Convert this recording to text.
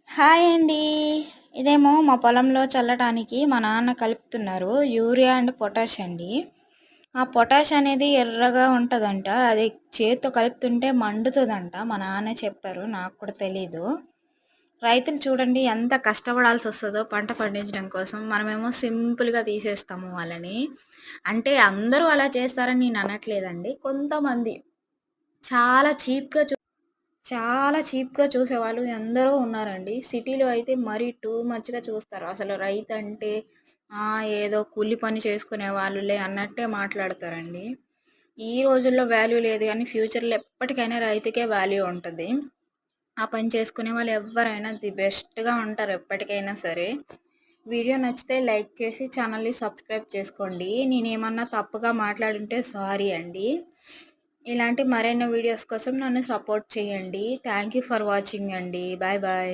Hi అండి. ఇదేమో మా పొలంలో చల్లటానికి మా నాన్న కలుపుతున్నారు. యూరియా అండ్ పొటాష్ అండి. ఆ పొటాష్ అనేది ఎర్రగా ఉంటదంట. అది చేత్తో కలుపుతుంటే మండుతదంట. మా నాన్న చెప్పారు. నాకు కూడా తెలీదు. రైతులు చూడండి ఎంత కష్టపడాల్సొస్తదో పంట పండించడం కోసం. మనమేమో సింపుల్‌గా తీసేస్తాము వాళ్ళని. అంటే అందరూ అలా చేస్తారని నేను అనట్లేదండి. కొంతమంది చాలా చీప్‌గా చాలా చీప్‌గా చూసేవాళ్ళు ఎందరో ఉన్నారండి. సిటీలో అయితే మరీ టూ మచ్‌గా చూస్తారు. అసలు రైతంటే ఏదో కూలి పని చేసుకునే వాళ్ళులే అన్నట్టే మాట్లాడతారండి. ఈ రోజుల్లో వాల్యూ లేదు గానీ, ఫ్యూచర్‌లో ఎప్పటికైనా రైతుకే వాల్యూ ఉంటది. ఆ పని చేసుకునే వాళ్ళు ఎవ్వరైనా ది బెస్ట్‌గా ఉంటారు ఎప్పటికైనా సరే. వీడియో నచ్చితే లైక్ చేసి ఛానల్‌ని సబ్స్క్రైబ్ చేసుకోండి. నేనేమన్నా తప్పుగా మాట్లాడుంటే సారీ అండి. ఇలాంటి మరెన్నో వీడియోస్ కోసం నన్ను సపోర్ట్ చేయండి. థ్యాంక్ యూ ఫర్ వాచింగ్ అండి. Bye bye.